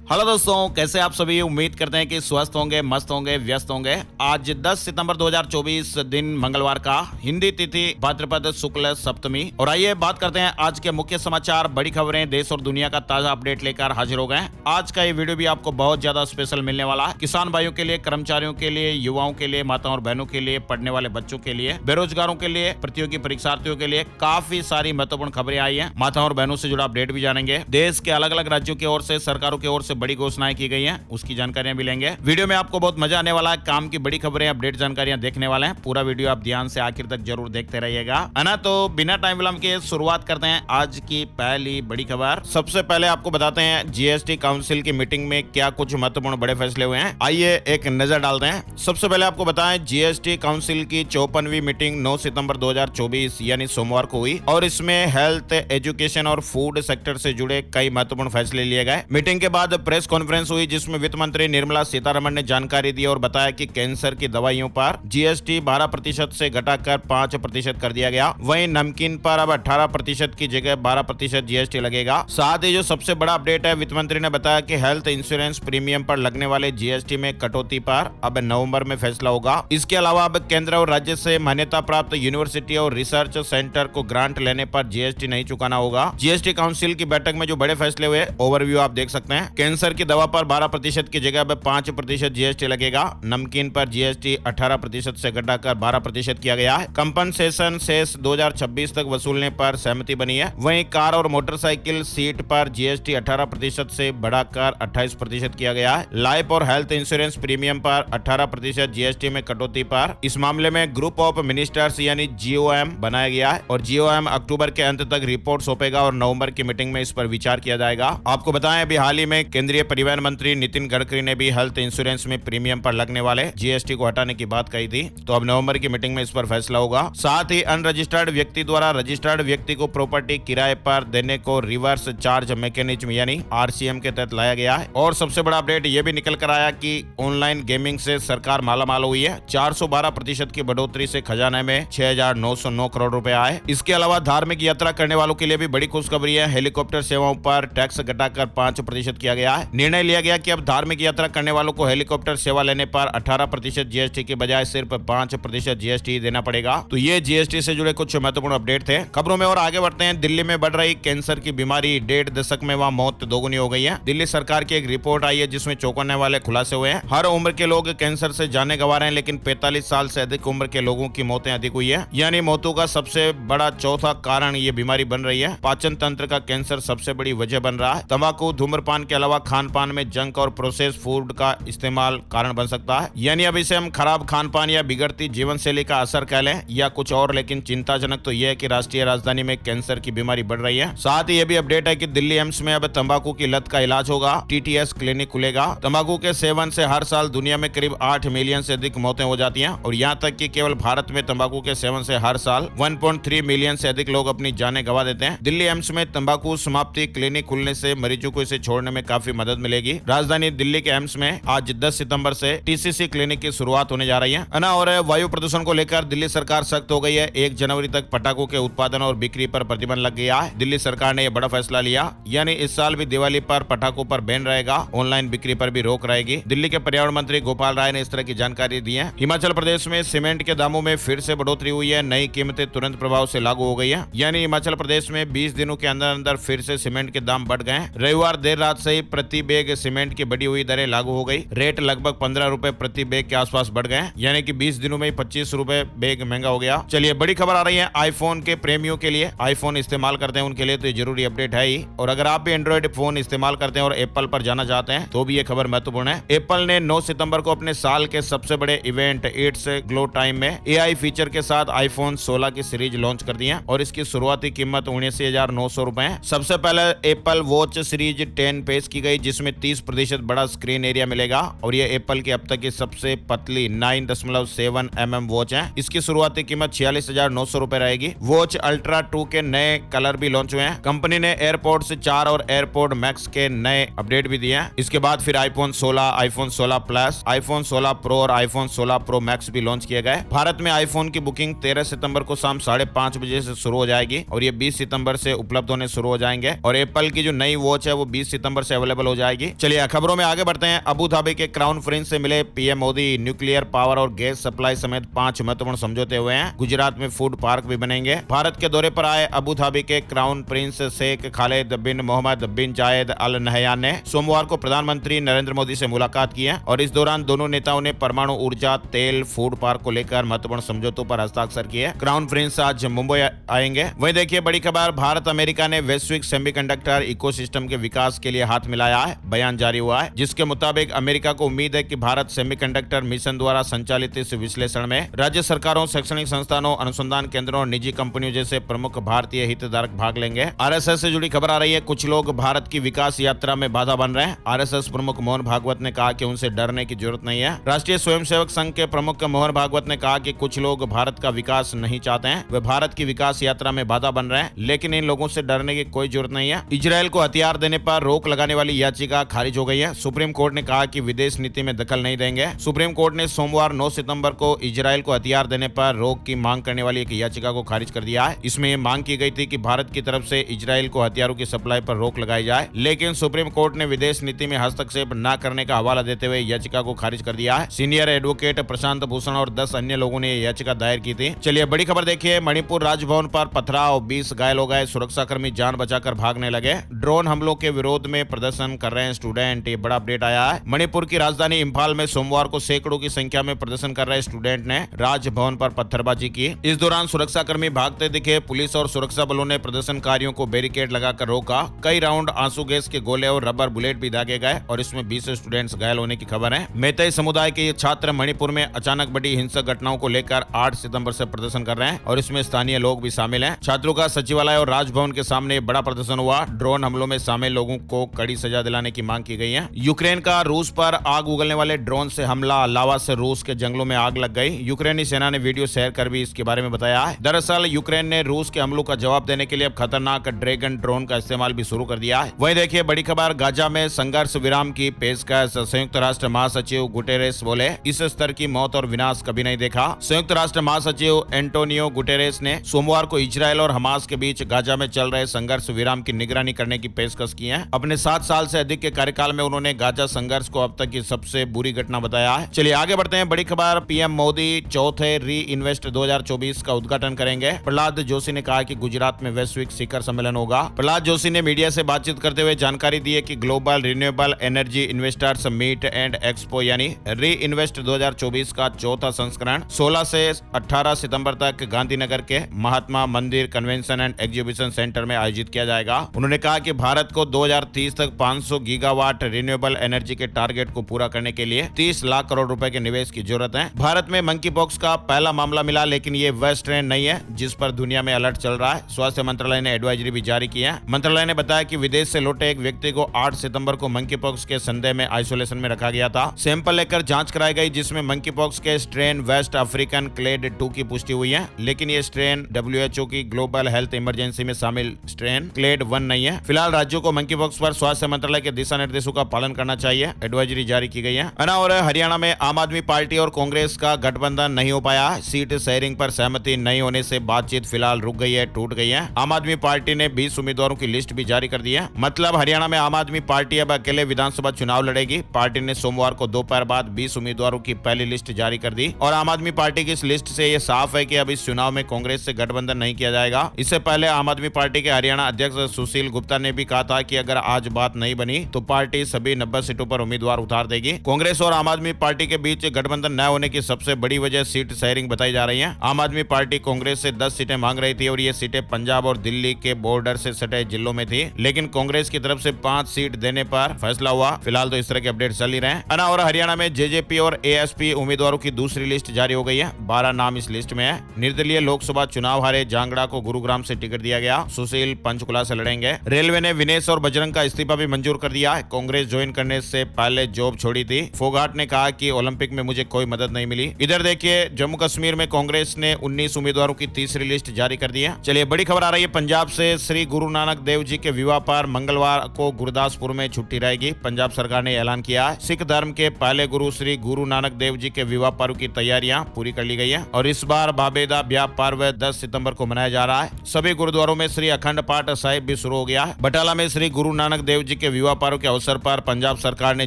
Hello दोस्तों, कैसे आप सभी। उम्मीद करते हैं कि स्वस्थ होंगे, मस्त होंगे, व्यस्त होंगे। आज 10 सितंबर 2024 दिन मंगलवार का, हिंदी तिथि भाद्रपद शुक्ल सप्तमी। और आइए बात करते हैं आज के मुख्य समाचार, बड़ी खबरें, देश और दुनिया का ताजा अपडेट लेकर हाजिर हो गए। आज का ये वीडियो भी आपको बहुत ज्यादा स्पेशल मिलने वाला है। किसान भाइयों के लिए, कर्मचारियों के लिए, युवाओं के लिए, माताओं और बहनों के लिए, पढ़ने वाले बच्चों के लिए, बेरोजगारों के लिए, प्रतियोगी परीक्षार्थियों के लिए काफी सारी महत्वपूर्ण खबरें आई है। माताओं और बहनों से जुड़ा अपडेट भी जानेंगे। देश के अलग अलग राज्योयों की ओर से, सरकारों की ओर से बड़ी घोषणाएं की गई हैं, उसकी जानकारियां भी लेंगे। वीडियो में आपको बहुत मजा आने वाला है। काम की बड़ी खबरें, अपडेट जानकारियां देखने वाले हैं। पूरा वीडियो आप ध्यान से आखिर तक जरूर देखते रहिएगा, है ना। तो बिना टाइम विलंब के शुरुआत करते हैं आज की पहली बड़ी खबर। सबसे पहले आपको बताते हैं जीएसटी काउंसिल की मीटिंग में क्या कुछ महत्वपूर्ण बड़े फैसले हुए हैं। आइए एक नजर डालते हैं। सबसे पहले आपको बताएं, जीएसटी काउंसिल की 54वीं मीटिंग 9 सितंबर 2024 यानी सोमवार को हुई और इसमें हेल्थ, एजुकेशन और फूड सेक्टर से जुड़े कई महत्वपूर्ण फैसले लिए गए। मीटिंग के बाद प्रेस कॉन्फ्रेंस हुई जिसमें वित्त मंत्री निर्मला सीतारमण ने जानकारी दी और बताया कि कैंसर की दवाइयों पर जीएसटी 12% से घटाकर 5% कर दिया गया। वहीं नमकीन पर अब 18% की जगह 12% जीएसटी लगेगा। साथ ही जो सबसे बड़ा अपडेट है, वित्त मंत्री ने बताया कि हेल्थ इंश्योरेंस प्रीमियम पर लगने वाले जीएसटी में कटौती पर अब नवंबर में फैसला होगा। इसके अलावा अब केंद्र और राज्य से मान्यता प्राप्त यूनिवर्सिटी और रिसर्च सेंटर को ग्रांट लेने पर जीएसटी नहीं चुकाना होगा। जीएसटी काउंसिल की बैठक में जो बड़े फैसले हुए, ओवरव्यू आप देख सकते हैं। कैंसर की दवा पर 12% की जगह अब 5% जीएसटी लगेगा। नमकीन पर जीएसटी 18% से घटाकर 12% किया गया है। कंपनसेशन शेष 2026 तक वसूलने पर सहमति बनी है। वहीं कार और मोटरसाइकिल सीट पर जीएसटी 18% से बढ़ाकर 28% किया गया है। लाइफ और हेल्थ इंश्योरेंस प्रीमियम पर 18% जीएसटी में कटौती पर इस मामले में ग्रुप ऑफ मिनिस्टर्स यानी जीओएम बनाया गया है और जीओएम अक्टूबर के अंत तक रिपोर्ट सौंपेगा और नवंबर की मीटिंग में इस पर विचार किया जाएगा। आपको बताएं, अभी हाल ही में केंद्रीय परिवहन मंत्री नितिन गडकरी ने भी हेल्थ इंश्योरेंस में प्रीमियम पर लगने वाले जीएसटी को हटाने की बात कही थी। तो अब नवंबर की मीटिंग में इस पर फैसला होगा। साथ ही अनरजिस्टर्ड व्यक्ति द्वारा रजिस्टर्ड व्यक्ति को प्रॉपर्टी किराए पर देने को रिवर्स चार्ज मैकेनिज्म यानी आरसीएम के तहत लाया गया है। और सबसे बड़ा अपडेट ये भी निकल कर आया कि ऑनलाइन गेमिंग से सरकार मालामाल हुई है। 412% की बढ़ोतरी से खजाने में 6,909 करोड़ रुपए आए। इसके अलावा धार्मिक यात्रा करने वालों के लिए भी बड़ी खुशखबरी है। हेलीकॉप्टर सेवाओं पर टैक्स घटाकर 5% किया गया है। निर्णय लिया गया कि अब धार्मिक यात्रा करने वालों को हेलीकॉप्टर सेवा लेने पर 18% जीएसटी के बजाय सिर्फ 5% जीएसटी देना पड़ेगा। तो ये जीएसटी से जुड़े कुछ महत्वपूर्ण अपडेट थे। खबरों में और आगे बढ़ते हैं। दिल्ली में बढ़ रही कैंसर की बीमारी, 1.5 दशक में वहां मौत दोगुनी हो गई है। दिल्ली सरकार की एक रिपोर्ट आई है जिसमें चौंकाने वाले खुलासे हुए हैं। हर उम्र के लोग कैंसर से जाने गंवा रहे हैं, लेकिन 45 साल से अधिक उम्र के लोगों की मौतें अधिक हुई है। यानी मौतों का सबसे बड़ा चौथा कारण ये बीमारी बन रही है। पाचन तंत्र का कैंसर सबसे बड़ी वजह बन रहा है। तंबाकू, धूम्रपान के अलावा खान पान में जंक और प्रोसेस फूड का इस्तेमाल कारण बन सकता है। यानी अब इसे हम खराब खान पान या बिगड़ती जीवन शैली का असर कह लें या कुछ और, लेकिन चिंताजनक तो यह है कि राष्ट्रीय राजधानी में कैंसर की बीमारी बढ़ रही है। साथ ही यह भी अपडेट है कि दिल्ली एम्स में अब तंबाकू की लत का इलाज होगा। टीटीएस क्लिनिक खुलेगा। तंबाकू के सेवन से हर साल दुनिया में करीब 8 मिलियन से अधिक मौतें हो जाती हैं और यहाँ तक कि केवल भारत में तंबाकू के सेवन से हर साल 1.3 मिलियन से अधिक लोग अपनी जानें गंवा देते हैं। दिल्ली एम्स में तंबाकू समाप्ति क्लिनिक खुलने से मरीजों को इसे छोड़ने में काफी मदद मिलेगी। राजधानी दिल्ली के एम्स में आज 10 सितंबर से टीसीसी क्लिनिक की शुरुआत होने जा रही है ना। और वायु प्रदूषण को लेकर दिल्ली सरकार सख्त हो गई है। 1 जनवरी तक पटाखों के उत्पादन और बिक्री पर प्रतिबंध लग गया है। दिल्ली सरकार ने यह बड़ा फैसला लिया, यानी इस साल भी दिवाली पर पटाखों पर बैन रहेगा। ऑनलाइन बिक्री पर भी रोक रहेगी। दिल्ली के पर्यावरण मंत्री गोपाल राय ने इस तरह की जानकारी दी है। हिमाचल प्रदेश में सीमेंट के दामों में फिर से बढ़ोतरी हुई है। नई कीमतें तुरंत प्रभाव से लागू हो गई है। यानी हिमाचल प्रदेश में 20 दिनों के अंदर अंदर फिर से सीमेंट के दाम बढ़ गए। रविवार देर रात से ही प्रति बैग सीमेंट की बढ़ी हुई दरें लागू हो गई। रेट लगभग 15 रुपए प्रति बैग के आसपास बढ़ गए, यानी कि 20 दिनों में 25 रुपए बैग महंगा हो गया। चलिए बड़ी खबर आ रही है आईफोन के प्रेमियों के लिए। आईफोन इस्तेमाल करते हैं उनके लिए तो ये जरूरी अपडेट है ही। और अगर आप भी एंड्रॉइड फोन इस्तेमाल करते हैं और एप्पल पर जाना चाहते हैं तो भी ये खबर महत्वपूर्ण है। एप्पल ने 9 सितंबर को अपने साल के सबसे बड़े इवेंट इट्स ग्लो टाइम में एआई फीचर के साथ आईफोन 16 की सीरीज लॉन्च कर दी है और इसकी शुरुआती कीमत 79,900 रुपए है। सबसे पहले एप्पल वॉच सीरीज 10 पेश की गई जिसमें 30% बड़ा स्क्रीन एरिया मिलेगा और ये एप्पल की अब तक की सबसे पतली 9.7 mm वॉच है। इसकी शुरुआती कीमत 46,900 रुपए रहेगी। वॉच अल्ट्रा 2 के नए कलर भी लॉन्च हुए हैं। कंपनी ने एयरपोर्ट्स 4 और एयरपोर्ट मैक्स के नए अपडेट भी दिए हैं। इसके बाद फिर iPhone 16, iPhone 16 plus, iPhone 16 pro और आईफोन 16 प्रो मैक्स भी लॉन्च किए गए। भारत में आईफोन की बुकिंग 13 सितंबर को शाम 5:30 बजे से शुरू हो जाएगी और ये 20 सितंबर से उपलब्ध होने शुरू हो जाएंगे। और एप्पल की जो नई वॉच है वो 20 सितंबर से अवेलेबल अवेलेबल हो जाएगी। चलिए खबरों में आगे बढ़ते हैं। अबू धाबी के क्राउन प्रिंस से मिले पीएम मोदी। न्यूक्लियर पावर और गैस सप्लाई समेत 5 महत्वपूर्ण समझौते हुए हैं। गुजरात में फूड पार्क भी बनेंगे। भारत के दौरे पर आए अबू धाबी के क्राउन प्रिंस शेख खालिद बिन मोहम्मद बिन जायद अल नहयान ने सोमवार को प्रधानमंत्री नरेंद्र मोदी से मुलाकात की है और इस दौरान दोनों नेताओं ने परमाणु ऊर्जा, तेल, फूड पार्क को लेकर महत्वपूर्ण समझौतों पर हस्ताक्षर किए। क्राउन प्रिंस आज मुंबई आएंगे। वहीं देखिए बड़ी खबर, भारत अमेरिका ने वैश्विक सेमीकंडक्टर इकोसिस्टम के विकास के लिए हाथ मिलाया है। बयान जारी हुआ है जिसके मुताबिक अमेरिका को उम्मीद है कि भारत सेमीकंडक्टर मिशन द्वारा संचालित इस विश्लेषण में राज्य सरकारों, शैक्षणिक संस्थानों, अनुसंधान केंद्रों और निजी कंपनियों जैसे प्रमुख भारतीय हितधारक भाग लेंगे। आरएसएस से जुड़ी खबर आ रही है। कुछ लोग भारत की विकास यात्रा में बाधा बन रहे हैं। आरएसएस प्रमुख मोहन भागवत ने कहा कि उनसे डरने की जरूरत नहीं है। राष्ट्रीय स्वयंसेवक संघ के प्रमुख मोहन भागवत ने कहा कि कुछ लोग भारत का विकास नहीं चाहते हैं, वे भारत की विकास यात्रा में बाधा बन रहे हैं, लेकिन इन लोगों से डरने की कोई जरूरत नहीं है। इजरायल को हथियार देने पर रोक लगाने वाली याचिका खारिज हो गई है। सुप्रीम कोर्ट ने कहा कि विदेश नीति में दखल नहीं देंगे। सुप्रीम कोर्ट ने सोमवार 9 सितंबर को इजरायल को हथियार देने पर रोक की मांग करने वाली एक याचिका को खारिज कर दिया है। इसमें यह मांग की गई थी कि भारत की तरफ से इजरायल को हथियारों की सप्लाई पर रोक लगाई जाए, लेकिन सुप्रीम कोर्ट ने विदेश नीति में हस्तक्षेप न करने का हवाला देते हुए याचिका को खारिज कर दिया है। सीनियर एडवोकेट प्रशांत भूषण और 10 अन्य लोगों ने याचिका दायर की थी। चलिए बड़ी खबर देखिए। मणिपुर राजभवन पर पथराव, 20 घायल हो गए, सुरक्षाकर्मी जान बचाकर भागने लगे। ड्रोन हमलों के विरोध में प्रदर्शन कर रहे हैं स्टूडेंट, ये बड़ा अपडेट आया है। मणिपुर की राजधानी इंफाल में सोमवार को सैकड़ों की संख्या में प्रदर्शन कर रहे स्टूडेंट ने राजभवन पर पत्थरबाजी की। इस दौरान सुरक्षाकर्मी भागते दिखे। पुलिस और सुरक्षा बलों ने प्रदर्शनकारियों को बैरिकेड लगाकर रोका। कई राउंड आंसू गैस के गोले और रबर बुलेट भी दागे गए और इसमें 20 स्टूडेंट्स घायल होने की खबर है। मैतेई समुदाय के ये छात्र मणिपुर में अचानक बढ़ी हिंसक घटनाओं को लेकर 8 सितंबर से प्रदर्शन कर रहे हैं और इसमें स्थानीय लोग भी शामिल हैं। छात्रों का सचिवालय और राजभवन के सामने बड़ा प्रदर्शन हुआ। ड्रोन हमलों में शामिल लोगों को कड़ी सजा दिलाने की मांग की गई है। यूक्रेन का रूस पर आग उगलने वाले ड्रोन से हमला, लावा से रूस के जंगलों में आग लग गई। यूक्रेनी सेना ने वीडियो शेयर कर भी इसके बारे में बताया है। दरअसल यूक्रेन ने रूस के हमलों का जवाब देने के लिए अब खतरनाक ड्रैगन ड्रोन का इस्तेमाल भी शुरू कर दिया है। वहीं देखिए बड़ी खबर, गाजा में संघर्ष विराम की पेशकश। संयुक्त राष्ट्र महासचिव गुटेरेस बोले, इस स्तर की मौत और विनाश कभी नहीं देखा। संयुक्त राष्ट्र महासचिव एंटोनियो गुटेरेस ने सोमवार को इजरायल और हमास के बीच गाजा में चल रहे संघर्ष विराम की निगरानी करने की पेशकश की है। अपने 7 साल से अधिक के कार्यकाल में उन्होंने गाजा संघर्ष को अब तक की सबसे बुरी घटना बताया है। चलिए आगे बढ़ते हैं। बड़ी खबर, पीएम मोदी चौथे री इन्वेस्ट 2024 का उद्घाटन करेंगे। प्रहलाद जोशी ने कहा कि गुजरात में वैश्विक शिखर सम्मेलन होगा। प्रहलाद जोशी ने मीडिया से बातचीत करते हुए जानकारी दी है कि global renewable energy investors meet and expo यानी री इन्वेस्ट 2024 का चौथा संस्करण 16 से 18 सितंबर तक गांधीनगर के महात्मा मंदिर कन्वेंशन एंड एग्जीबिशन सेंटर में आयोजित किया जाएगा। उन्होंने कहा कि भारत को 2030 तक 500 गीगावाट रिन्यूएबल एनर्जी के टारगेट को पूरा करने के लिए 30 लाख करोड़ रुपए के निवेश की जरूरत है। भारत में मंकी पॉक्स का पहला मामला मिला, लेकिन ये वह स्ट्रेन नहीं है जिस पर दुनिया में अलर्ट चल रहा है। स्वास्थ्य मंत्रालय ने एडवाइजरी भी जारी की है। मंत्रालय ने बताया कि विदेश से लौटे एक व्यक्ति को 8 सितंबर को मंकी पॉक्स के संदेह में आइसोलेशन में रखा गया था। सैंपल लेकर जांच कराई गई जिसमें मंकी पॉक्स के स्ट्रेन वेस्ट अफ्रीकन क्लेड 2 की पुष्टि हुई है, लेकिन ये स्ट्रेन WHO की ग्लोबल हेल्थ इमरजेंसी में शामिल स्ट्रेन क्लेड 1 नहीं है। फिलहाल राज्यों को मंकी पॉक्स पर स्वास्थ्य मंत्रालय के दिशा निर्देशों का पालन करना चाहिए, एडवाइजरी जारी की गई है। और हरियाणा में आम आदमी पार्टी और कांग्रेस का गठबंधन नहीं हो पाया। सीट शेयरिंग पर सहमति नहीं होने से बातचीत फिलहाल रुक गई है, टूट गई है। आम आदमी पार्टी ने 20 उम्मीदवारों की लिस्ट भी जारी कर दी है। मतलब हरियाणा में आम आदमी पार्टी अब अकेले विधानसभा चुनाव लड़ेगी। पार्टी ने सोमवार को दोपहर बाद 20 उम्मीदवारों की पहली लिस्ट जारी कर दी और आम आदमी पार्टी की इस लिस्ट से यह साफ है कि अब इस चुनाव में कांग्रेस से गठबंधन नहीं किया जाएगा। इससे पहले आम आदमी पार्टी के हरियाणा अध्यक्ष सुशील गुप्ता ने भी कहा था कि अगर आज बात नहीं बनी तो पार्टी सभी 90 सीटों पर उम्मीदवार उतार देगी। कांग्रेस और आम आदमी पार्टी के बीच गठबंधन न होने की सबसे बड़ी वजह सीट शेयरिंग बताई जा रही है। आम आदमी पार्टी कांग्रेस से 10 सीटें मांग रही थी और ये सीटें पंजाब और दिल्ली के बॉर्डर से सटे जिलों में थी, लेकिन कांग्रेस की तरफ से 5 सीट देने पर फैसला हुआ। फिलहाल तो इस तरह के अपडेट चल ही रहे हैं। और हरियाणा में जेजेपी और एएसपी उम्मीदवारों की दूसरी लिस्ट जारी हो गई है। 12 नाम इस लिस्ट में है। निर्दलीय लोकसभा चुनाव हारे जांगड़ा को गुरुग्राम से टिकट दिया गया। सुशील पंचकुला से लड़ेंगे। रेलवे ने विनेश और बजरंग का इस्तीफा भी मंजूर कर दिया है। कांग्रेस ज्वाइन करने से पहले जॉब छोड़ी थी। फोगाट ने कहा कि ओलंपिक में मुझे कोई मदद नहीं मिली। इधर देखिए जम्मू कश्मीर में कांग्रेस ने 19 उम्मीदवारों की तीसरी लिस्ट जारी कर दी है। चलिए बड़ी खबर आ रही है पंजाब से। श्री गुरु नानक देव जी के विवाह पर मंगलवार को गुरदासपुर में छुट्टी रहेगी। पंजाब सरकार ने ऐलान किया है। सिख धर्म के पहले गुरु श्री गुरु नानक देव जी के विवाह पर्व की तैयारियां पूरी कर ली गई है और इस बार बाबेदा ब्याह पर्व 10 सितंबर को मनाया जा रहा है। सभी गुरुद्वारों में श्री अखंड पाठ साहिब भी शुरू हो गया है। बटाला में श्री गुरु नानक देव जी के विवाह पर्व के अवसर पर पंजाब सरकार ने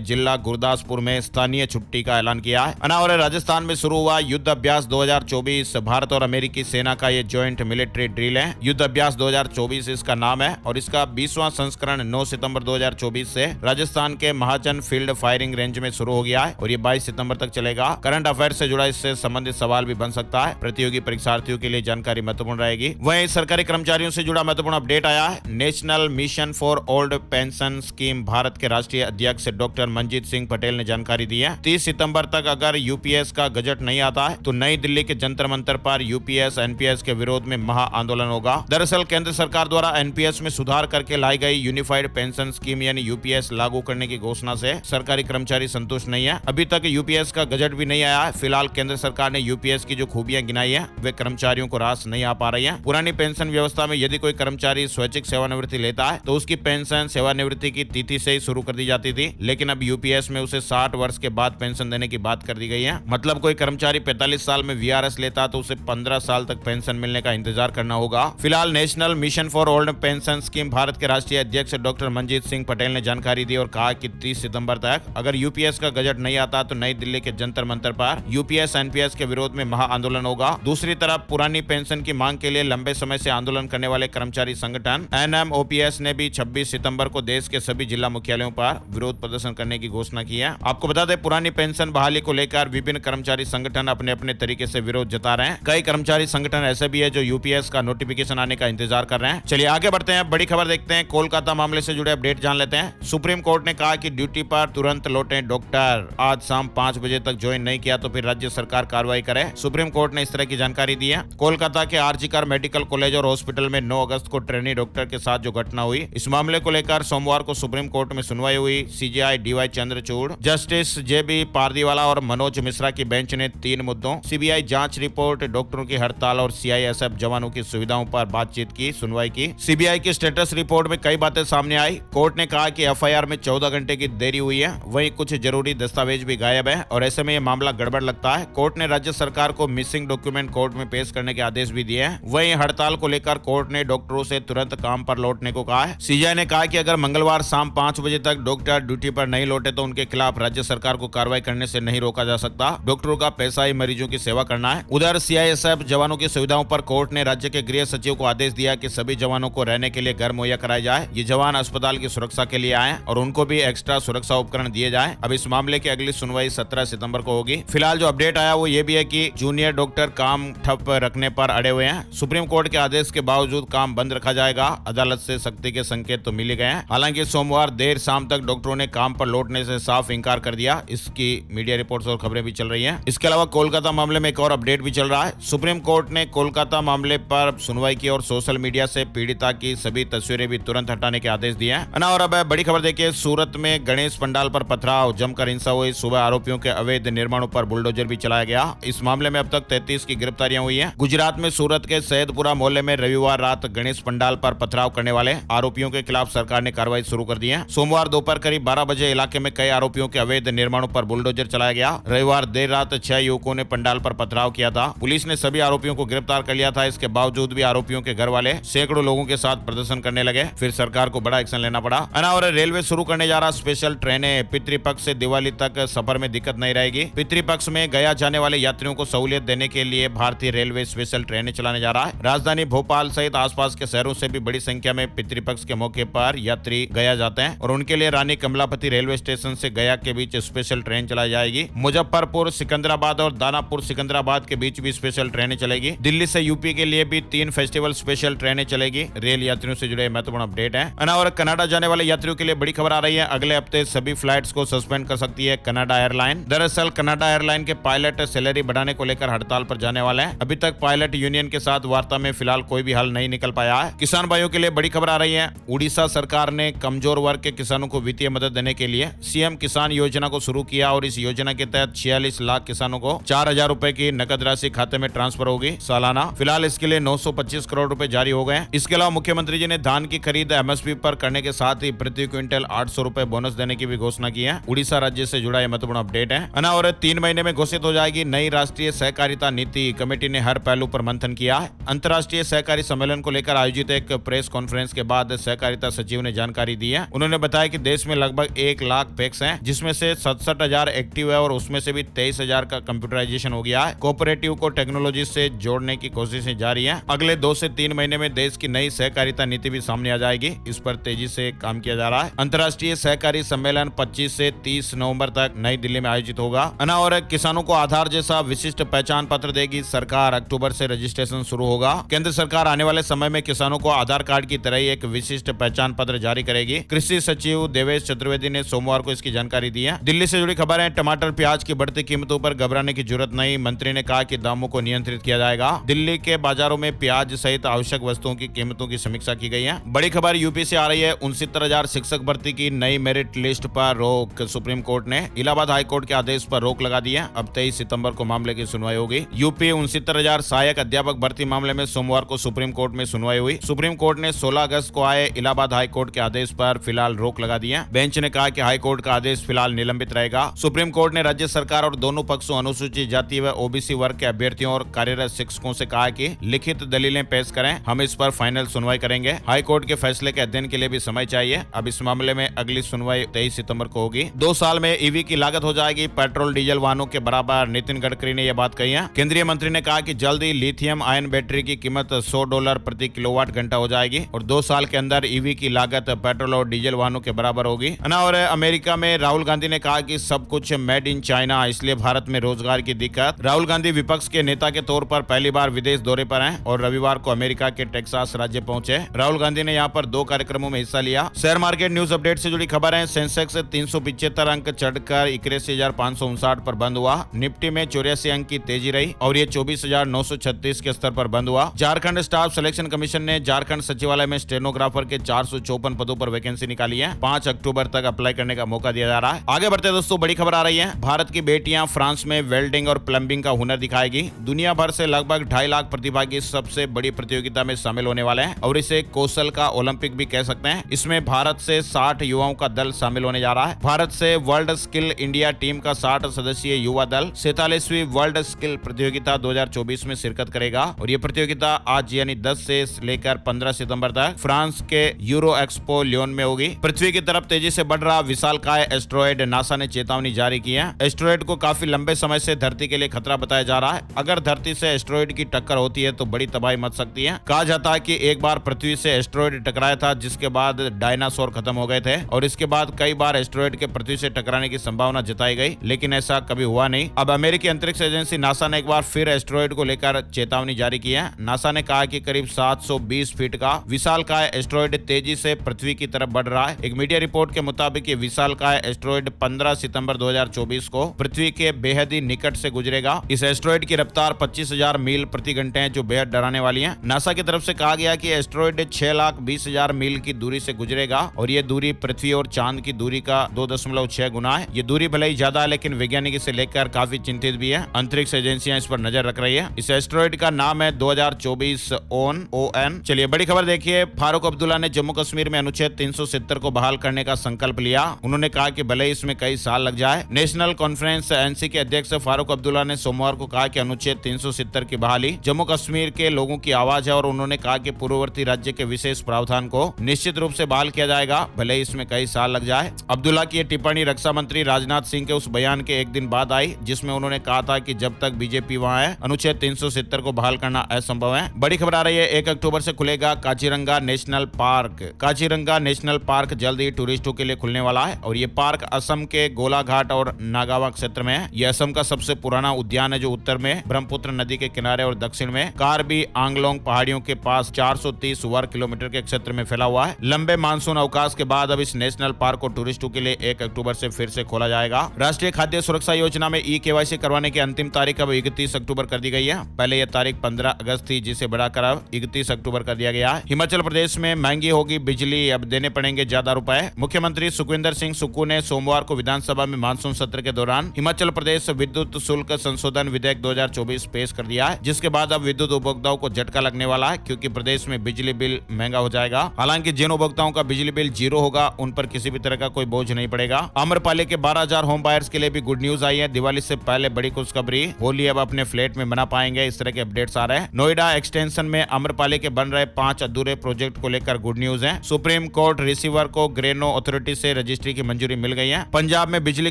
जिला गुरदासपुर में स्थानीय छुट्टी का ऐलान किया है। और राजस्थान में शुरू हुआ युद्ध अभ्यास 2024 भारत और अमेरिकी सेना का ये ज्वाइंट मिलिट्री ड्रिल है। युद्ध अभ्यास 2024 इसका नाम है और इसका 20वां संस्करण 9 सितंबर 2024 से राजस्थान के महाजन फील्ड फायरिंग रेंज में शुरू हो गया है और ये 22 सितंबर तक चलेगा। करंट अफेयर से जुड़ा इससे संबंधित सवाल भी बन सकता है। प्रतियोगी परीक्षार्थियों के लिए जानकारी महत्वपूर्ण रहेगी। वहीं सरकारी कर्मचारियों से जुड़ा महत्वपूर्ण अपडेट आया है। National mission for old pension scheme Bharat के राष्ट्रीय अध्यक्ष डॉक्टर मंजीत सिंह पटेल ने जानकारी दी है। 30 सितंबर तक अगर यूपीएस का गजट नहीं आता है तो नई दिल्ली के जंतर मंतर पर यूपीएस एनपीएस के विरोध में महा आंदोलन होगा। दरअसल केंद्र सरकार द्वारा एनपीएस में सुधार करके लाई गई यूनिफाइड पेंशन स्कीम यानी यूपीएस लागू करने की घोषणा से सरकारी कर्मचारी संतुष्ट नहीं है। अभी तक यूपीएस का गजट भी नहीं आया है। फिलहाल केंद्र सरकार ने यूपीएस की जो खूबियां गिनाई है वे कर्मचारियों को रास नहीं आ पा रही है। पुरानी पेंशन व्यवस्था में यदि कोई कर्मचारी स्वैच्छिक सेवानिवृत्ति लेता है तो उसकी पेंशन सेवानिवृत्ति की तिथि से ही शुरू कर दी जाती थी, लेकिन अब यूपीएस में उसे 60 वर्ष के बाद पेंशन देने की बात कर दी गई है। मतलब कोई कर्मचारी 45 साल में वीआरएस लेता तो उसे 15 साल तक पेंशन मिलने का इंतजार करना होगा। फिलहाल national mission for old pension scheme Bharat के राष्ट्रीय अध्यक्ष डॉक्टर मंजीत सिंह पटेल ने जानकारी दी और कहा कि 30 सितंबर तक अगर यूपीएस का गजट नहीं आता तो नई दिल्ली के जंतर मंतर पर यूपीएस एनपीएस के विरोध में महा आंदोलन होगा। दूसरी तरफ पुरानी पेंशन की मांग के लिए लंबे समय से आंदोलन करने वाले कर्मचारी संगठन एनएमओपीएस ने भी 26 सितंबर को देश के सभी जिला मुख्यालयों पर विरोध प्रदर्शन करने की घोषणा की है। आपको बता दें पुरानी पेंशन बहाली को लेकर विभिन्न कर्मचारी संगठन अपने अपने तरीके से विरोध जता रहे हैं। कई कर्मचारी संगठन ऐसे भी है जो यूपीएस का नोटिफिकेशन आने का इंतजार कर रहे हैं। चलिए आगे बढ़ते हैं, बड़ी खबर देखते हैं। कोलकाता मामले से जुड़े अपडेट जान लेते हैं। सुप्रीम कोर्ट ने कहा कि ड्यूटी पर तुरंत लौटे डॉक्टर। आज शाम 5 बजे तक ज्वाइन नहीं किया तो फिर राज्य सरकार कार्रवाई करे। सुप्रीम कोर्ट ने इस तरह की जानकारी दी है। कोलकाता के आरजीकर मेडिकल कॉलेज और हॉस्पिटल में 9 अगस्त को ट्रेनी डॉक्टर के साथ जो घटना हुई, इस मामले को लेकर सोमवार को सुप्रीम कोर्ट में सुनवाई हुई। सीजेआई डीवाई चंद्रचूड़, जस्टिस जेबी पारदीवाला और मनोज मिश्रा की बेंच ने 3 मुद्दों सीबीआई जांच रिपोर्ट, डॉक्टरों की हड़ताल और सीआईएसएफ जवानों की सुविधाओं पर बातचीत की सुनवाई की। सीबीआई की स्टेटस रिपोर्ट में कई बातें सामने आई। कोर्ट ने कहा कि एफआईआर में 14 घंटे की देरी हुई है, वहीं कुछ जरूरी दस्तावेज भी गायब है और ऐसे में यह मामला गड़बड़ लगता है। कोर्ट ने राज्य सरकार को मिसिंग डॉक्यूमेंट कोर्ट में पेश करने के आदेश भी दिए हैं। वहीं हड़ताल को लेकर कोर्ट ने डॉक्टरों से तुरंत काम पर लौटने को कहा है। सीजेआई ने कहा कि अगर मंगलवार शाम 5 बजे तक डॉक्टर ड्यूटी पर नहीं लौटे तो उनके खिलाफ राज्य सरकार को कार्रवाई करने से नहीं रोका जा सकता। डॉक्टरों का पैसा ही मरीजों की सेवा करना है। उधर सीआईएसएफ जवानों की सुविधाओं पर कोर्ट ने राज्य के गृह सचिव को आदेश दिया कि सभी जवानों को रहने के लिए घर मुहैया कराया जाए। ये जवान अस्पताल की सुरक्षा के लिए आए और उनको भी एक्स्ट्रा सुरक्षा उपकरण दिए जाए। अब इस मामले की अगली सुनवाई 17 सितंबर को होगी। फिलहाल जो अपडेट आया वो ये भी है कि जूनियर डॉक्टर काम ठप रखने पर अड़े हुए हैं। सुप्रीम कोर्ट के आदेश के बावजूद काम बंद रखा जाएगा। अदालत से सख्ती के संकेत तो मिल गए हैं। हालांकि सोमवार देर शाम तक डॉक्टरों ने काम पर लौटने से साफ इंकार कर दिया। इसकी मीडिया रिपोर्ट्स और खबरें भी चल रही हैं। इसके अलावा कोलकाता मामले में एक और अपडेट भी चल रहा है। सुप्रीम कोर्ट ने कोलकाता मामले पर सुनवाई की और सोशल मीडिया से पीड़िता की सभी तस्वीरें भी तुरंत हटाने के आदेश दिए हैं। और अब बड़ी खबर देखिए, सूरत में गणेश पंडाल पर पथराव, जमकर हिंसा हुई। सुबह आरोपियों के अवैध निर्माणों पर बुलडोजर भी चलाया गया। इस मामले में अब तक 33 की गिरफ्तारियां हुई हैं। गुजरात में सूरत के सैदपुरा मोहल्ले में रविवार रात गणेश पंडाल पर पथराव करने वाले आरोपियों के खिलाफ सरकार ने कार्रवाई शुरू कर दी है। सोमवार दोपहर करीब 12 बजे इलाके में कई आरोपियों के अवैध निर्माणों पर बुलडोजर चलाया गया। रविवार देर रात 6 युवकों ने पंडाल पर पथराव किया था। पुलिस ने सभी आरोपियों को गिरफ्तार कर लिया था। इसके बावजूद भी आरोपियों के घर वाले सैकड़ों लोगों के साथ प्रदर्शन करने लगे। फिर सरकार को बड़ा एक्शन लेना पड़ा। और रेलवे शुरू करने जा रहा स्पेशल ट्रेनें। पितृपक्ष से दिवाली तक सफर में दिक्कत नहीं रहेगी। पितृपक्ष में गया जाने वाले यात्रियों को सहूलियत देने के लिए भारतीय रेलवे स्पेशल ट्रेनें चलाने जा रहा है। राजधानी भोपाल सहित आसपास के शहरों से भी बड़ी संख्या में पितृपक्ष के मौके पर यात्री गया जाते हैं और उनके लिए रानी कमलापति रेलवे स्टेशन से गया के बीच स्पेशल ट्रेन चलाई जाएगी। मुजफ्फरपुर सिकंदराबाद और दानापुर सिकंदराबाद के बीच भी स्पेशल ट्रेनें चलेगी। दिल्ली से यूपी के लिए भी 3 फेस्टिवल स्पेशल ट्रेनें चलेगी। रेल यात्रियों से जुड़े महत्वपूर्ण अपडेट है। और कनाडा जाने वाले यात्रियों के लिए बड़ी खबर आ रही है। अगले हफ्ते सभी फ्लाइट्स को सस्पेंड कर सकती है कनाडा एयरलाइन। दरअसल कनाडा एयरलाइन के पायलट सैलरी बढ़ाने को लेकर हड़ताल पर जाने वाले हैं। अभी तक पायलट यूनियन के साथ वार्ता में फिलहाल कोई भी हल नहीं निकल पाया है। किसान भाइयों के लिए बड़ी खबर आ रही है। उड़ीसा सरकार ने कमजोर वर्ग के किसानों को वित्तीय मदद देने के लिए सीएम किसान योजना को शुरू किया और इस योजना के तहत 46 लाख किसानों को 4000 रुपए की नकद राशि खाते में ट्रांसफर होगी सालाना। फिलहाल इसके लिए 925 करोड़ रुपए जारी हो गए। इसके अलावा मुख्यमंत्री जी ने धान की खरीद एमएसपी पर करने के साथ ही प्रति क्विंटल 800 रुपए बोनस देने की भी घोषणा की है। उड़ीसा राज्य से जुड़ा यह महत्वपूर्ण अपडेट है। और 3 महीने में घोषित हो जाएगी नई राष्ट्रीय सहकारिता नीति। कमेटी ने हर पहलू पर मंथन किया है। अंतर्राष्ट्रीय सहकारी सम्मेलन को लेकर आयोजित एक प्रेस कॉन्फ्रेंस के बाद सहकारिता सचिव ने जानकारी दी दी है। उन्होंने बताया कि देश में लगभग 1 लाख पैक्स हैं, जिसमें से 67,000 एक्टिव है और उसमें से भी 23,000 का कंप्यूटराइजेशन हो गया है। कोऑपरेटिव को टेक्नोलॉजी से जोड़ने की कोशिशें जारी हैं। अगले 2 से 3 महीने में देश की नई सहकारिता नीति भी सामने आ जाएगी। इस पर तेजी से काम किया जा रहा है। अंतर्राष्ट्रीय सहकारी सम्मेलन 25 से 30 नवंबर तक नई दिल्ली में आयोजित होगा। और किसानों को आधार जैसा विशिष्ट पहचान पत्र देगी सरकार। अक्टूबर से रजिस्ट्रेशन शुरू होगा। केंद्र सरकार आने वाले समय में किसानों को आधार कार्ड की तरह ही एक विशिष्ट पहचान पत्र जारी करेगी। कृषि सचिव देवेश चतुर्वेदी ने सोमवार को इसकी जानकारी दी है। दिल्ली से जुड़ी खबर है। टमाटर प्याज की बढ़ती कीमतों पर घबराने की जरूरत नहीं। मंत्री ने कहा कि दामों को नियंत्रित किया जाएगा। दिल्ली के बाजारों में प्याज सहित आवश्यक वस्तुओं की कीमतों की समीक्षा की गई है। बड़ी खबर यूपी से आ रही है। 69,000 शिक्षक भर्ती की नई मेरिट लिस्ट पर रोक। सुप्रीम कोर्ट ने इलाहाबाद हाई कोर्ट के आदेश पर रोक लगा दी है। अब 23 सितंबर को मामले की सुनवाई होगी। यूपी 69,000 सहायक अध्यापक भर्ती मामले में सोमवार को सुप्रीम कोर्ट में सुनवाई हुई। सुप्रीम कोर्ट ने 16 अगस्त को आए इलाहाबाद हाई कोर्ट के आदेश पर फिलहाल रोक लगा दी है। बेंच ने कहा कि हाई कोर्ट का आदेश फिलहाल निलंबित रहेगा। सुप्रीम कोर्ट ने राज्य सरकार और दोनों पक्षों अनुसूचित जाति व ओबीसी वर्ग के अभ्यर्थियों और कार्यरत शिक्षकों से कहा कि लिखित दलीलें पेश करें। हम इस पर फाइनल सुनवाई करेंगे। हाई कोर्ट के फैसले के अध्ययन के लिए भी समय चाहिए। अब इस मामले में अगली सुनवाई 23 सितंबर को होगी। 2 साल में ईवी की लागत हो जाएगी पेट्रोल डीजल वाहनों के बराबर। नितिन गडकरी ने यह बात कही है। केंद्रीय मंत्री ने कहा कि जल्द ही लिथियम आयन बैटरी की कीमत $100 प्रति किलोवाट घंटा हो जाएगी और 2 साल के अंदर ईवी की लागत पेट्रोल और डीजल वाहनों के बराबर होगी। और अमेरिका में राहुल गांधी ने कहा कि सब कुछ मेड इन चाइना, इसलिए भारत में रोजगार की दिक्कत। राहुल गांधी विपक्ष के नेता के तौर पर पहली बार विदेश दौरे पर हैं और रविवार को अमेरिका के टेक्सास राज्य पहुंचे। राहुल गांधी ने यहां पर 2 कार्यक्रमों में हिस्सा लिया। शेयर मार्केट न्यूज अपडेट से जुड़ी खबर है। सेंसेक्स 375 अंक चढ़कर 81,559 पर बंद हुआ। निफ्टी में 84 अंक की तेजी रही और ये 24,936 के स्तर पर बंद हुआ। झारखंड स्टाफ सिलेक्शन कमीशन ने झारखंड सचिवालय में स्टेनोग्राफर के 454 पदों पर वैकेंसी निकाली है। 5 अक्टूबर तक अप्लाई करने का मौका दिया जा रहा है। आगे बढ़ते दोस्तों, बड़ी खबर आ रही है। भारत की बेटियां फ्रांस में वेल्डिंग और प्लम्बिंग का हुनर दिखाएगी। दुनिया भर से लगभग 2.5 लाख प्रतिभागी सबसे बड़ी प्रतियोगिता में शामिल होने वाले हैं और इसे कौशल का ओलंपिक भी कह सकते हैं। इसमें भारत से 60 युवाओं का दल शामिल होने जा रहा है। भारत से वर्ल्ड स्किल इंडिया टीम का 60 सदस्यीय युवा दल 47वीं वर्ल्ड स्किल प्रतियोगिता 2024 में शिरकत करेगा और ये प्रतियोगिता आज यानी 10 से लेकर 15 सितंबर तक फ्रांस के यूरो एक्सपो लियोन में होगी। पृथ्वी की तरफ तेजी से बढ़ रहा विशालकाय एस्ट्रॉयड, नासा ने चेतावनी जारी की है। एस्ट्रॉयड को काफी लंबे समय से धरती के लिए खतरा बताया जा रहा है। अगर धरती से एस्ट्रॉयड की टक्कर होती है तो बड़ी तबाही मच सकती है। कहा जाता है कि एक बार पृथ्वी से एस्ट्रॉयड टकराया था, जिसके बाद डायनासोर खत्म हो गए थे और इसके बाद कई बार एस्ट्रॉयड के पृथ्वी से टकराने की संभावना जताई गई, लेकिन ऐसा कभी हुआ नहीं। अब अमेरिकी अंतरिक्ष एजेंसी नासा ने एक बार फिर एस्ट्रॉयड को लेकर चेतावनी जारी की है। नासा ने कहा कि करीब 720 फीट का विशालकाय एस्ट्रॉयड तेजी से पृथ्वी की तरफ बढ़ रहा है। एक मीडिया रिपोर्ट के मुताबिक ये विशालकाय एस्ट्रॉयड 15 सितंबर 2024 को पृथ्वी के बेहद ही निकट से गुजरेगा। इस एस्ट्रॉयड की रफ्तार 25,000 मील प्रति घंटे है, जो बेहद डराने वाली है। नासा की तरफ से कहा गया कि एस्ट्रॉयड 6,20,000 मील की दूरी से गुजरेगा और ये दूरी पृथ्वी और चांद की दूरी का 2.6 गुना है। ये दूरी भले ही ज्यादा है, लेकिन वैज्ञानिक इसे लेकर काफी चिंतित भी है। अंतरिक्ष एजेंसियां इस पर नजर रख रही है। इस एस्ट्रॉयड का नाम है 2024 ON। चलिए बड़ी खबर देखिए। फारूक अब्दुल्ला ने जम्मू कश्मीर में अनुच्छेद 370 को बहाल करने का संकल्प लिया। उन्होंने कहा कि भले इसमें कई साल लग जाए। नेशनल कॉन्फ्रेंस NC के अध्यक्ष फारूक अब्दुल्ला ने सोमवार को कहा कि अनुच्छेद 370 की बहाली जम्मू कश्मीर के लोगों की आवाज है और उन्होंने कहा कि पूर्ववर्ती राज्य के विशेष प्रावधान को निश्चित रूप से बहाल किया जाएगा, भले ही इसमें कई साल लग जाए। अब्दुल्ला की टिप्पणी रक्षा मंत्री राजनाथ सिंह के उस बयान के एक दिन बाद आई जिसमें उन्होंने कहा था कि जब तक बीजेपी वहां है अनुच्छेद 370 को बहाल करना असंभव है। बड़ी खबर आ रही है। 1 अक्टूबर से खुलेगा Kaziranga national park. Kaziranga national park जल्द ही टूरिस्टों के लिए खुलने वाला है और ये पार्क असम के गोलाघाट और नागावा क्षेत्र में है। ये असम का सबसे पुराना उद्यान है, जो उत्तर में ब्रह्मपुत्र नदी के किनारे और दक्षिण में कार्बी आंगलोंग पहाड़ियों के पास 430 वर्ग किलोमीटर के क्षेत्र में फैला हुआ है। लंबे मानसून अवकाश के बाद अब इस नेशनल पार्क को टूरिस्टों के लिए 1 अक्टूबर से फिर से खोला जाएगा। राष्ट्रीय खाद्य सुरक्षा योजना में KYC करवाने की अंतिम तारीख अब 31 अक्टूबर कर दी गई है। पहले यह तारीख 15 अगस्त थी, जिसे बढ़ाकर अब 31 अक्टूबर कर दिया गया है। हिमाचल प्रदेश में महंगी होगी बिजली, अब देने पड़ेंगे ज्यादा रुपए। मुख्यमंत्री सुखविंदर सिंह सुक्खू ने सोमवार को विधानसभा में मानसून सत्र के दौरान हिमाचल प्रदेश विद्युत शुल्क संशोधन विधेयक 2024 पेश कर दिया है, जिसके बाद अब विद्युत उपभोक्ताओं को झटका लगने वाला है, क्योंकि प्रदेश में बिजली बिल महंगा हो जाएगा। हालांकि जिन उपभोक्ताओं का बिजली बिल 0 होगा उन पर किसी भी तरह का कोई बोझ नहीं पड़ेगा। आम्रपाली के 12,000 होम बायर्स के लिए भी गुड न्यूज आई है। दिवाली से पहले बड़ी खुशखबरी, होली अब अपने फ्लैट में मना पाएंगे। इस तरह के अपडेट्स आ रहे हैं। नोएडा एक्सटेंशन में आम्रपाली के बन रहे 5 अधूरे प्रोजेक्ट को लेकर गुड न्यूज है। सुप्रीम कोर्ट ट्रांसपोर्ट रिसीवर को ग्रेनो अथॉरिटी से रजिस्ट्री की मंजूरी मिल गई है। पंजाब में बिजली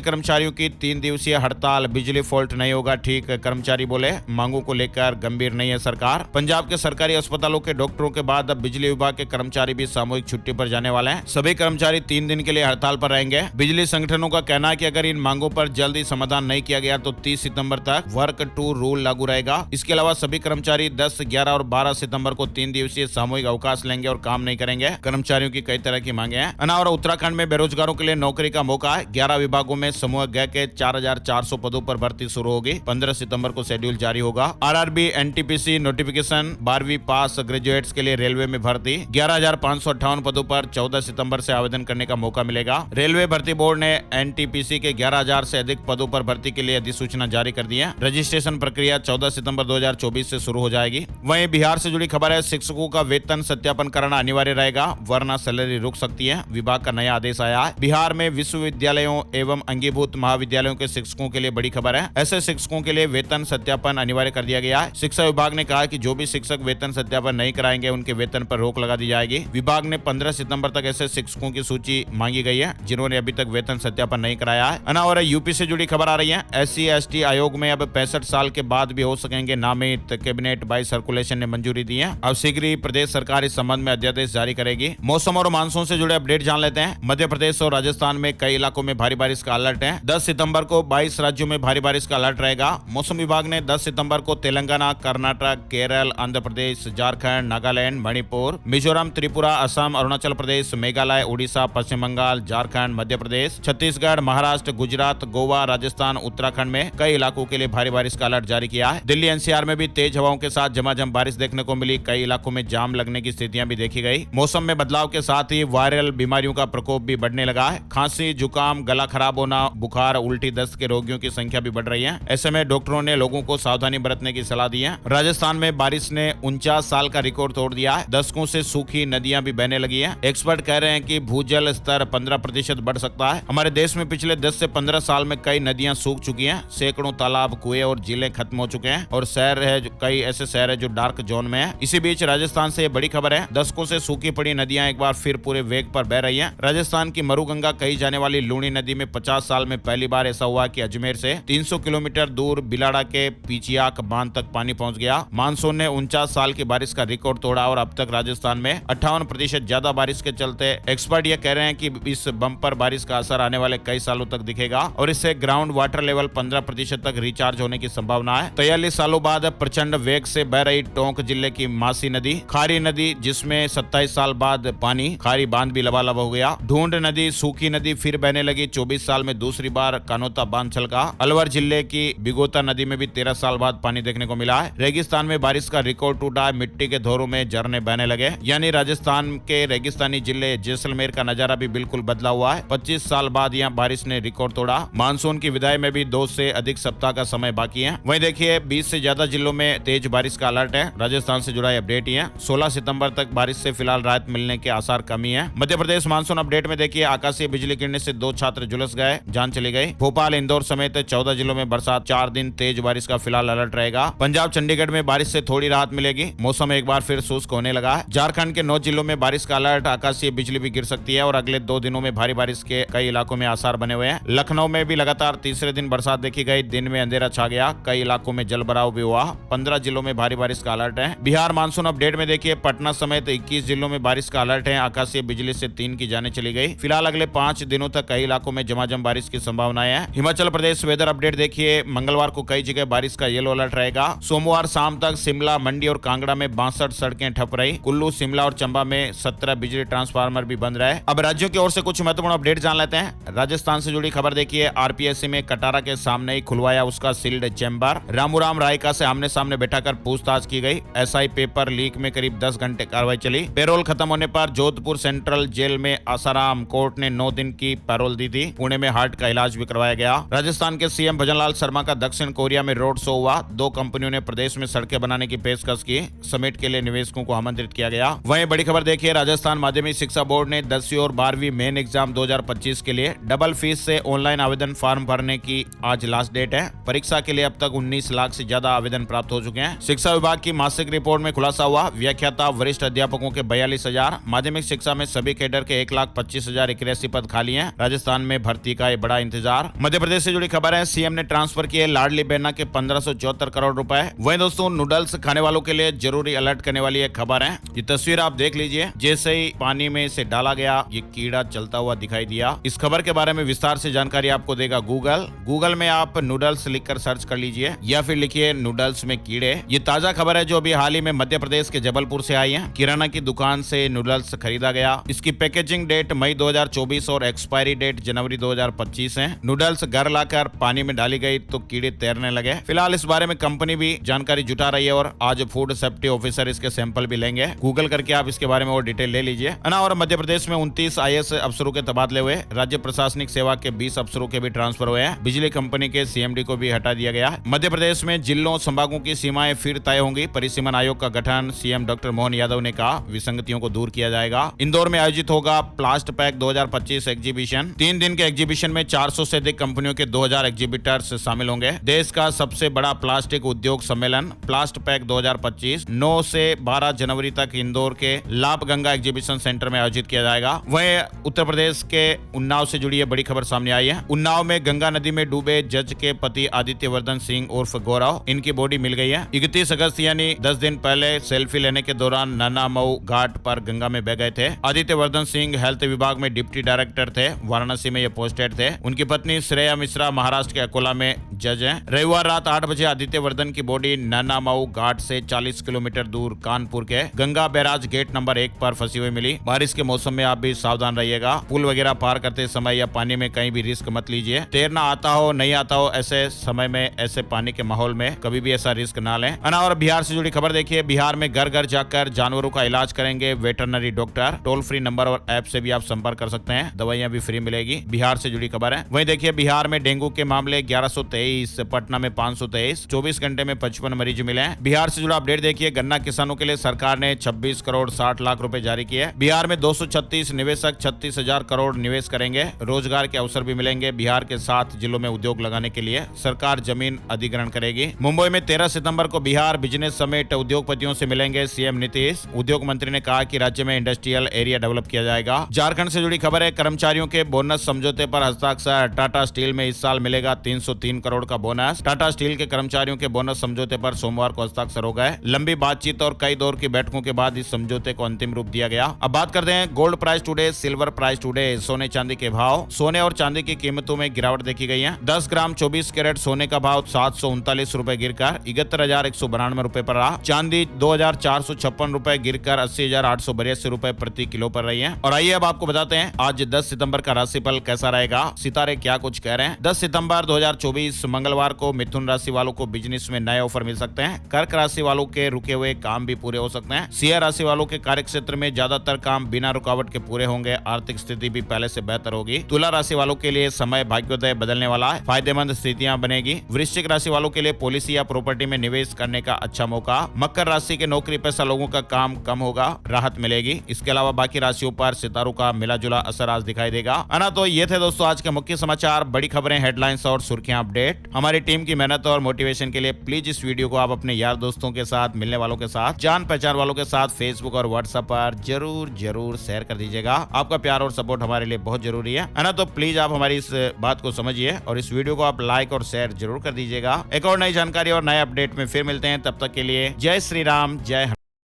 कर्मचारियों की 3 दिवसीय हड़ताल, बिजली फॉल्ट नहीं होगा ठीक, कर्मचारी बोले। मांगों को लेकर गंभीर नहीं है सरकार। पंजाब के सरकारी अस्पतालों के डॉक्टरों के बाद अब बिजली विभाग के कर्मचारी भी सामूहिक छुट्टी पर जाने वाले हैं। सभी कर्मचारी 3 दिन के लिए हड़ताल पर रहेंगे। बिजली संगठनों का कहना है कि अगर इन मांगों पर जल्दी समाधान नहीं किया गया तो 30 सितंबर तक वर्क टू रूल लागू रहेगा। इसके अलावा सभी कर्मचारी 10, 11 और 12 सितंबर को 3 दिवसीय सामूहिक अवकाश लेंगे और काम नहीं करेंगे। कर्मचारियों की कई तरह की मांगे हैं। और उत्तराखंड में बेरोजगारों के लिए नौकरी का मौका है। 11 विभागों में समूह ग के 4400 पदों पर भर्ती शुरू होगी। 15 सितंबर को शेड्यूल जारी होगा। आरआरबी एनटीपीसी नोटिफिकेशन, 12वीं पास ग्रेजुएट्स के लिए रेलवे में भर्ती, 11,558 पदों पर 14 सितंबर से आवेदन करने का मौका मिलेगा। रेलवे भर्ती बोर्ड ने एनटीपीसी के 11,000 से अधिक पदों पर भर्ती के लिए अधिसूचना जारी कर दी है। रजिस्ट्रेशन प्रक्रिया 14 सितंबर 2024 से शुरू हो जाएगी। वहीं बिहार से जुड़ी खबर है, शिक्षकों का वेतन सत्यापन कराना अनिवार्य रहेगा, वरना सैलरी रुक सकती है। विभाग का नया आदेश आया है। बिहार में विश्वविद्यालयों एवं अंगीभूत महाविद्यालयों के शिक्षकों के लिए बड़ी खबर है। ऐसे शिक्षकों के लिए वेतन सत्यापन अनिवार्य कर दिया गया है। शिक्षा विभाग ने कहा कि जो भी शिक्षक वेतन सत्यापन नहीं कराएंगे उनके वेतन पर रोक लगा दी जाएगी। विभाग ने 15 सितंबर तक ऐसे शिक्षकों की सूची मांगी गई है जिन्होंने अभी तक वेतन सत्यापन नहीं कराया है। और यूपी से जुड़ी खबर आ रही है। SC/ST आयोग में अब 65 साल के बाद भी हो सकेंगे नामित, कैबिनेट बाई सर्कुलेशन ने मंजूरी दी है। अब शीघ्र ही प्रदेश सरकार इस संबंध में अध्यादेश जारी करेगी। मौसम और मानसून से जुड़े अपडेट जान लेते हैं। मध्य प्रदेश और राजस्थान में कई इलाकों में भारी बारिश का अलर्ट है। 10 सितंबर को 22 राज्यों में भारी बारिश का अलर्ट रहेगा। मौसम विभाग ने 10 सितंबर को तेलंगाना, कर्नाटक, केरल, आंध्र प्रदेश, झारखंड, नागालैंड, मणिपुर, मिजोरम, त्रिपुरा, असम, अरुणाचल प्रदेश, मेघालय, उड़ीसा, पश्चिम बंगाल, झारखंड, मध्य प्रदेश, छत्तीसगढ़, महाराष्ट्र, गुजरात, गोवा, राजस्थान, उत्तराखंड में कई इलाकों के लिए भारी बारिश का अलर्ट जारी किया है। दिल्ली NCR में भी तेज हवाओं के साथ झमाझम बारिश देखने को मिली। कई इलाकों में जाम लगने की स्थितियां भी देखी गई। मौसम में बदलाव के साथ ही वायरल बीमारियों का प्रकोप भी बढ़ने लगा है। खांसी, जुकाम, गला खराब होना, बुखार, उल्टी, दस्त के रोगियों की संख्या भी बढ़ रही है। ऐसे में डॉक्टरों ने लोगों को सावधानी बरतने की सलाह दी है। राजस्थान में बारिश ने 49 साल का रिकॉर्ड तोड़ दिया है। दशकों से सूखी नदियां भी बहने लगी हैं। एक्सपर्ट कह रहे हैं कि भूजल स्तर 15% बढ़ सकता है। हमारे देश में पिछले 10 से 15 साल में कई नदियां सूख चुकी हैं। सैकड़ों तालाब, कुएं और झीलें खत्म हो चुके हैं और शहर है, कई ऐसे शहर है जो डार्क जोन में है। इसी बीच राजस्थान से बड़ी खबर है। दशकों से सूखी पड़ी नदियां एक बार फिर पूरे वेग पर बह रही हैं। राजस्थान की मरुगंगा कही जाने वाली लूणी नदी में 50 साल में पहली बार ऐसा हुआ कि अजमेर से 300 किलोमीटर दूर बिलाड़ा के पीचियाक बांध तक पानी पहुंच गया। मानसून ने 49 साल की बारिश का रिकॉर्ड तोड़ा और अब तक राजस्थान में 58% ज्यादा बारिश के चलते एक्सपर्ट ये कह रहे हैं कि इस बम्पर बारिश का असर आने वाले कई सालों तक दिखेगा और इससे ग्राउंड वाटर लेवल 15% तक रिचार्ज होने की संभावना है। 43 सालों बाद प्रचंड वेग से बह रही टोंक जिले की मासी नदी, खारी नदी जिसमें 27 साल बाद पानी, खारी बांध भी लबालब हो गया। ढूंढ नदी, सूखी नदी फिर बहने लगी। 24 साल में दूसरी बार कानोता बांध छलका। अलवर जिले की बिगोता नदी में भी 13 साल बाद पानी देखने को मिला है। रेगिस्तान में बारिश का रिकॉर्ड टूटा है। मिट्टी के धोरों में झरने बहने लगे। यानी राजस्थान के रेगिस्तानी जिले जैसलमेर का नजारा भी बिल्कुल बदला हुआ है। 25 साल बाद यहाँ बारिश ने रिकॉर्ड तोड़ा। मानसून की विदाई में भी 2 से अधिक सप्ताह का समय बाकी है। वहीं देखिए 20 से ज्यादा जिलों में तेज बारिश का अलर्ट है। राजस्थान से जुड़ा अपडेट ही है। 16 सितंबर तक बारिश से फिलहाल राहत मिलने के आसार कमी है। मध्य प्रदेश मानसून अपडेट में देखिए आकाशीय बिजली गिरने से 2 छात्र झुलस गए, जान चली गई। भोपाल, इंदौर समेत 14 जिलों में बरसात, 4 दिन तेज बारिश का फिलहाल अलर्ट रहेगा। पंजाब, चंडीगढ़ में बारिश से थोड़ी राहत मिलेगी। मौसम एक बार फिर शुष्क होने लगा है। झारखंड के 9 जिलों में बारिश का अलर्ट, आकाशीय बिजली भी गिर सकती है और अगले 2 दिनों में भारी बारिश के कई इलाकों में आसार बने हुए हैं। लखनऊ में भी लगातार तीसरे दिन बरसात देखी गई। दिन में अंधेरा छा गया। कई इलाकों में जलभराव भी हुआ। 15 जिलों में भारी बारिश का अलर्ट है। बिहार मानसून अपडेट में देखिए पटना समेत 21 जिलों में बारिश का अलर्ट है। आकाशीय बिजली से 3 की जानें चली गई। फिलहाल अगले 5 दिनों तक कई इलाकों में झमाझम बारिश की संभावनाएं है। हिमाचल प्रदेश वेदर अपडेट देखिए मंगलवार को कई जगह बारिश का येलो अलर्ट रहेगा। सोमवार शाम तक शिमला, मंडी और कांगड़ा में 62 सड़कें ठप रही। कुल्लू, शिमला और चंबा में 17 बिजली ट्रांसफार्मर भी बंद रहे। अब राज्यों की ओर से कुछ महत्वपूर्ण अपडेट जान लेते हैं। राजस्थान से जुड़ी खबर देखिए RPSC में कटारा के सामने ही खुलवाया उसका सील्ड चैम्बर। रामूराम रायका से आमने सामने बैठाकर पूछताछ की गई। SI पेपर लीक में करीब 10 घंटे कार्रवाई चली। पैरोल खत्म होने पर जोधपुर सेंट्रल जेल में आसाराम कोर्ट ने 9 दिन की पैरोल दी थी। पुणे में हार्ट का इलाज भी करवाया गया। राजस्थान के CM भजनलाल शर्मा का दक्षिण कोरिया में रोड शो हुआ। 2 कंपनियों ने प्रदेश में सड़कें बनाने की पेशकश की। समिट के लिए निवेशकों को आमंत्रित किया गया। वहीं बड़ी खबर देखिए राजस्थान माध्यमिक शिक्षा बोर्ड ने 10वीं और 12वीं मेन एग्जाम 2025 के लिए डबल फीस से ऑनलाइन आवेदन फॉर्म भरने की आज लास्ट डेट है। परीक्षा के लिए अब तक 19 लाख से ज्यादा आवेदन प्राप्त हो चुके हैं। शिक्षा विभाग की मासिक रिपोर्ट में खुलासा हुआ। व्याख्याता वरिष्ठ अध्यापकों के 42,000, माध्यमिक शिक्षा उड़ीसा में सभी कैडर के 1,25,081 पद खाली हैं। राजस्थान में भर्ती का ये बड़ा इंतजार। मध्य प्रदेश से जुड़ी खबर है, सीएम ने ट्रांसफर किए लाडली बहना के 1574 करोड़ रुपए। वहीं दोस्तों नूडल्स खाने वालों के लिए जरूरी अलर्ट करने वाली एक खबर है। ये तस्वीर आप देख लीजिए, जैसे ही पानी में से डाला गया ये कीड़ा चलता हुआ दिखाई दिया। इस खबर के बारे में विस्तार से जानकारी आपको देगा गूगल में आप नूडल्स लिखकर सर्च कर लीजिए या फिर लिखिए नूडल्स में कीड़े। ये ताजा खबर है जो अभी हाल ही में मध्य प्रदेश के जबलपुर से आई है। किराना की दुकान से नूडल्स खरीदा गया। इसकी पैकेजिंग डेट मई 2024 और एक्सपायरी डेट जनवरी 2025 है। नूडल्स घर लाकर पानी में डाली गई तो कीड़े तैरने लगे। फिलहाल इस बारे में कंपनी भी जानकारी जुटा रही है और आज फूड सेफ्टी ऑफिसर इसके सैंपल भी लेंगे। गूगल करके आप इसके बारे में और डिटेल ले लीजिए। और मध्य प्रदेश में 29 IAS अफसरों के तबादले हुए। राज्य प्रशासनिक सेवा के 20 अफसरों के भी ट्रांसफर हुए हैं। बिजली कंपनी के CMD को भी हटा दिया गया। मध्य प्रदेश में जिलों संभागों की सीमाएं फिर तय होंगी। परिसीमन आयोग का गठन, CM डॉक्टर मोहन यादव ने कहा विसंगतियों को दूर किया जाएगा। इंदौर में आयोजित होगा प्लास्ट पैक 2025 एग्जीबिशन। 3 दिन के एग्जीबिशन में 400 से अधिक कंपनियों के 2000 एग्जीबिटर्स शामिल होंगे। देश का सबसे बड़ा प्लास्टिक उद्योग सम्मेलन प्लास्ट पैक 2025 9 से 12 जनवरी तक इंदौर के लाभ गंगा एग्जीबिशन सेंटर में आयोजित किया जाएगा। वहीं उत्तर प्रदेश के उन्नाव से जुड़ी बड़ी खबर सामने आई है। उन्नाव में गंगा नदी में डूबे जज के पति आदित्यवर्धन सिंह उर्फ गौरव, इनकी बॉडी मिल गई है। 31 अगस्त यानी 10 दिन पहले सेल्फी लेने के दौरान नाना मऊ घाट पर गंगा में बह गए थे। आदित्यवर्धन सिंह हेल्थ विभाग में डिप्टी डायरेक्टर थे। वाराणसी में ये पोस्टेड थे। उनकी पत्नी श्रेया मिश्रा महाराष्ट्र के अकोला में जज हैं। रविवार रात 8 बजे आदित्यवर्धन की बॉडी नाना मऊ घाट से 40 किलोमीटर दूर कानपुर के गंगा बैराज गेट नंबर 1 पर फंसी हुई मिली। बारिश के मौसम में आप भी सावधान रहिएगा। पुल वगैरह पार करते समय या पानी में कहीं भी रिस्क मत लीजिए। तैरना आता हो नहीं आता हो, ऐसे समय में ऐसे पानी के माहौल में कभी भी ऐसा रिस्क ना लें। और बिहार से जुड़ी खबर देखिए, बिहार में घर घर जाकर जानवरों का इलाज करेंगे veterinary doctor. Toll free number और ऐप से भी आप संपर्क कर सकते हैं। दवाइयां भी फ्री मिलेगी। बिहार से जुड़ी खबर है। वहीं देखिए बिहार में डेंगू के मामले 1123, पटना में 523, 24 घंटे में 55 मरीज मिले हैं। बिहार से जुड़ा अपडेट देखिए, गन्ना किसानों के लिए सरकार ने 26 करोड़ 60 लाख रुपए जारी किए। बिहार में 236 निवेशक 36,000 करोड़ निवेश करेंगे। रोजगार के अवसर भी मिलेंगे। बिहार के 7 जिलों में उद्योग लगाने के लिए सरकार जमीन अधिग्रहण करेगी। मुंबई में 13 सितंबर को बिहार बिजनेस समेट उद्योगपतियों से मिलेंगे CM नीतीश। उद्योग मंत्री ने कहा कि राज्य में इंडस्ट्रियल एरिया डेवलप किया जाएगा। झारखंड से जुड़ी खबर है, कर्मचारियों के बोनस समझौते पर हस्ताक्षर। टाटा स्टील में इस साल मिलेगा 303 करोड़ का बोनस। टाटा स्टील के कर्मचारियों के बोनस समझौते पर सोमवार को हस्ताक्षर हो गए। लंबी बातचीत और कई दौर की बैठकों के बाद इस समझौते को अंतिम रूप दिया गया। अब बात करते हैं gold price today, silver price today. सोने चांदी के भाव। सोने और चांदी की कीमतों में गिरावट देखी गई है। 10 ग्राम 24 कैरेट सोने का भाव 739 रुपए गिरकर 71,192 रुपए पर रहा। चांदी 2,456 रुपए गिरकर 80,882 रुपए प्रति किलो पर रही है। और आइए अब आपको बताते हैं आज 10 सितंबर का राशिफल कैसा रहेगा। सितारे क्या कुछ कह रहे हैं। 10 सितंबर 2024 मंगलवार को मिथुन राशि वालों को बिजनेस में नए ऑफर मिल सकते हैं। कर्क राशि वालों के रुके हुए काम भी पूरे हो सकते हैं। सिंह राशि वालों के कार्य क्षेत्र में ज्यादातर काम बिना रुकावट के पूरे होंगे। आर्थिक स्थिति भी पहले से बेहतर होगी। तुला राशि वालों के लिए समय भाग्योदय बदलने वाला है। फायदेमंद स्थितियां बनेगी। वृश्चिक राशि वालों के लिए पॉलिसी या प्रॉपर्टी में निवेश करने का अच्छा मौका। मकर राशि के नौकरी पेशा लोगों का काम कम होगा, राहत मिलेगी। इसके अलावा बाकी राशियों पर सितारों का मिला जुला असर आज दिखाई देगा। तो ये थे दोस्तों आज के मुख्य समाचार, बड़ी खबरें, हेडलाइंस और सुर्खियां अपडेट। हमारी टीम की मेहनत और मोटिवेशन के लिए प्लीज इस वीडियो को आप अपने यार दोस्तों के साथ, मिलने वालों के साथ, जान पहचान वालों के साथ फेसबुक और व्हाट्सएप पर जरूर शेयर कर दीजिएगा। आपका प्यार और सपोर्ट हमारे लिए बहुत जरूरी है ना। तो प्लीज आप हमारी इस बात को समझिए और इस वीडियो को आप लाइक और शेयर जरूर कर दीजिएगा। एक और नई जानकारी और नए अपडेट में फिर मिलते हैं। तब तक के लिए जय श्री राम, जय